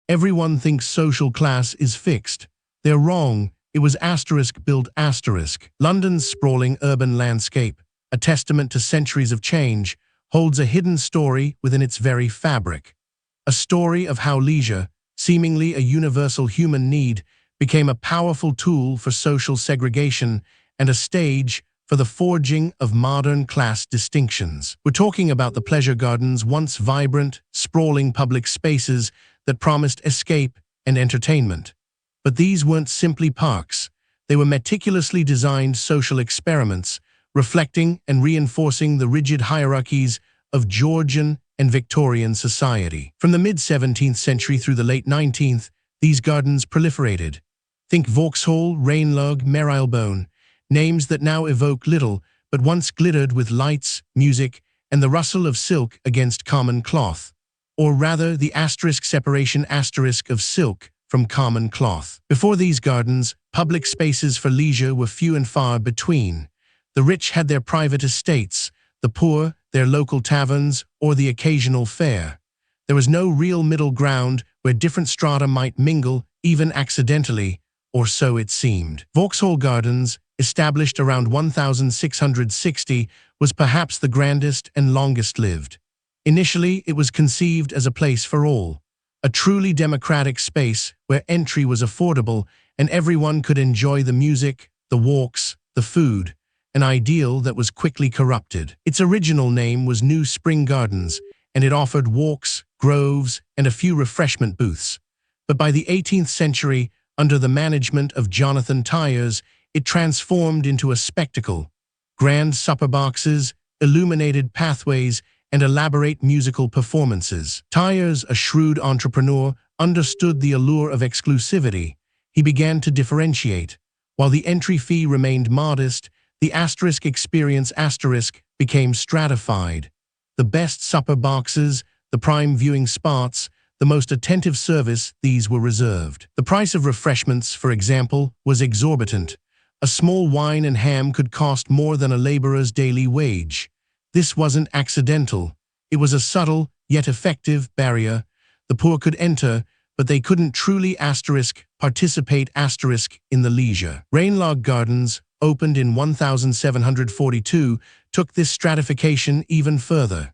Everyone thinks social class is fixed. They're wrong. It was *built*. London's sprawling urban landscape, a testament to centuries of change, holds a hidden story within its very fabric. A story of how leisure, seemingly a universal human need, became a powerful tool for social segregation and a stage for the forging of modern class distinctions. We're talking about the pleasure gardens, once vibrant, sprawling public spaces that promised escape and entertainment. But these weren't simply parks. They were meticulously designed social experiments, reflecting and reinforcing the rigid hierarchies of Georgian and Victorian society. From the mid-17th century through the late 19th, these gardens proliferated. Think Vauxhall, Ranelagh, Marylebone, names that now evoke little, but once glittered with lights, music, and the rustle of silk against common cloth. Or rather, the separation of silk from common cloth. Before these gardens, public spaces for leisure were few and far between. The rich had their private estates, the poor their local taverns or the occasional fair. There was no real middle ground where different strata might mingle, even accidentally, or so it seemed. Vauxhall Gardens, established around 1660, was perhaps the grandest and longest-lived. Initially, it was conceived as a place for all, a truly democratic space where entry was affordable and everyone could enjoy the music, the walks, the food, an ideal that was quickly corrupted. Its original name was New Spring Gardens, and it offered walks, groves, and a few refreshment booths. But by the 18th century, under the management of Jonathan Tyers, it transformed into a spectacle. Grand supper boxes, illuminated pathways, and elaborate musical performances. Tyers, a shrewd entrepreneur, understood the allure of exclusivity. He began to differentiate. While the entry fee remained modest, the experience became stratified. The best supper boxes, the prime viewing spots, the most attentive service, these were reserved. The price of refreshments, for example, was exorbitant. A small wine and ham could cost more than a laborer's daily wage. This wasn't accidental. It was a subtle, yet effective, barrier. The poor could enter, but they couldn't truly participate in the leisure. Ranelagh Gardens, opened in 1742, took this stratification even further.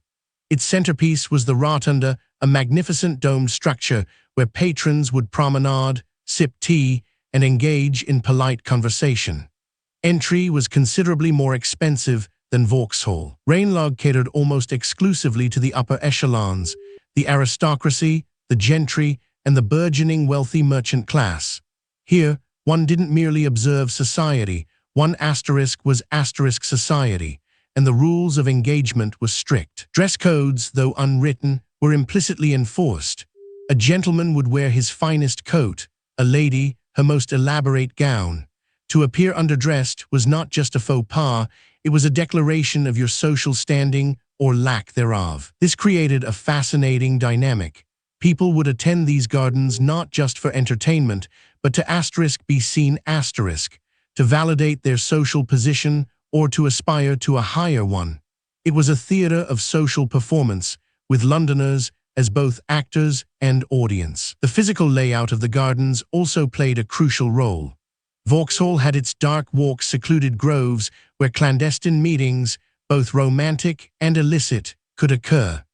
Its centerpiece was the rotunda, a magnificent domed structure where patrons would promenade, sip tea, and engage in polite conversation. Entry was considerably more expensive than Vauxhall. Ranelagh catered almost exclusively to the upper echelons, the aristocracy, the gentry, and the burgeoning wealthy merchant class. Here, one didn't merely observe society, one was society, and the rules of engagement were strict. Dress codes, though unwritten, were implicitly enforced. A gentleman would wear his finest coat, a lady her most elaborate gown. To appear underdressed was not just a faux pas, it was a declaration of your social standing or lack thereof. This created a fascinating dynamic. People would attend these gardens not just for entertainment, but to be seen to validate their social position or to aspire to a higher one. It was a theater of social performance, with Londoners as both actors and audience. The physical layout of the gardens also played a crucial role. Vauxhall had its dark walks, secluded groves, where clandestine meetings, both romantic and illicit, could occur.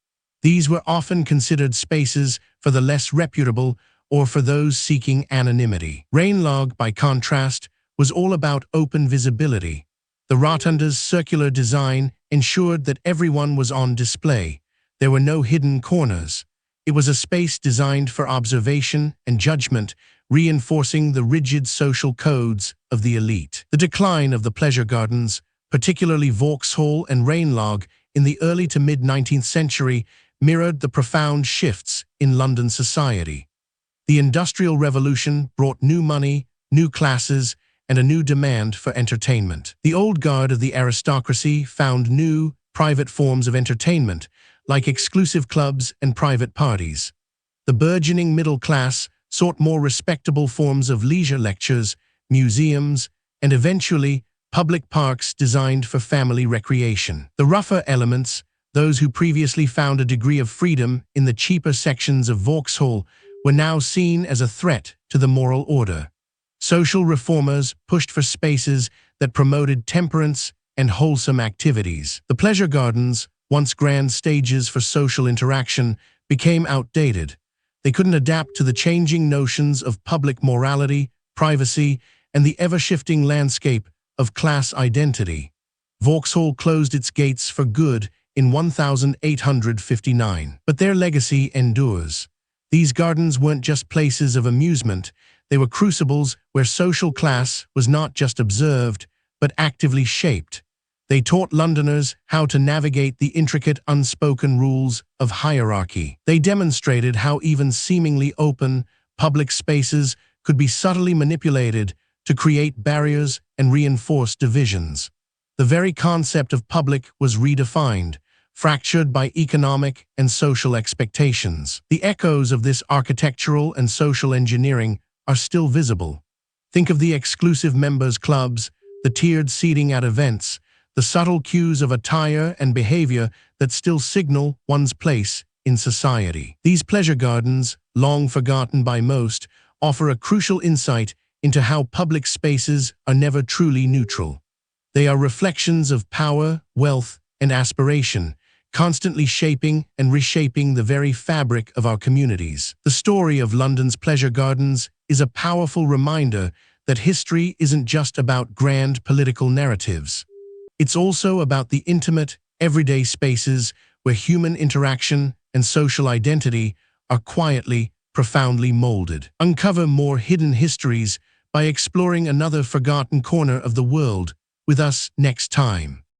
These were often considered spaces for the less reputable or for those seeking anonymity. Ranelagh, by contrast, was all about open visibility. The rotunda's circular design ensured that everyone was on display. There were no hidden corners. It was a space designed for observation and judgment, reinforcing the rigid social codes of the elite. The decline of the pleasure gardens, particularly Vauxhall and Ranelagh, in the early to mid-19th century, mirrored the profound shifts in London society. The Industrial Revolution brought new money, new classes, and a new demand for entertainment. The old guard of the aristocracy found new, private forms of entertainment, like exclusive clubs and private parties. The burgeoning middle class sought more respectable forms of leisure, lectures, museums, and eventually public parks designed for family recreation. The rougher elements, those who previously found a degree of freedom in the cheaper sections of Vauxhall, were now seen as a threat to the moral order. Social reformers pushed for spaces that promoted temperance and wholesome activities. The pleasure gardens, once grand stages for social interaction, became outdated. They couldn't adapt to the changing notions of public morality, privacy, and the ever-shifting landscape of class identity. Vauxhall closed its gates for good in 1859, but their legacy endures. These gardens weren't just places of amusement, they were crucibles where social class was not just observed, but actively shaped. They taught Londoners how to navigate the intricate unspoken rules of hierarchy. They demonstrated how even seemingly open, public spaces could be subtly manipulated to create barriers and reinforce divisions. The very concept of public was redefined, fractured by economic and social expectations. The echoes of this architectural and social engineering are still visible. Think of the exclusive members' clubs, the tiered seating at events, the subtle cues of attire and behavior that still signal one's place in society. These pleasure gardens, long forgotten by most, offer a crucial insight into how public spaces are never truly neutral. They are reflections of power, wealth, and aspiration, constantly shaping and reshaping the very fabric of our communities. The story of London's pleasure gardens is a powerful reminder that history isn't just about grand political narratives. It's also about the intimate, everyday spaces where human interaction and social identity are quietly, profoundly molded. Uncover more hidden histories by exploring another forgotten corner of the world with us next time.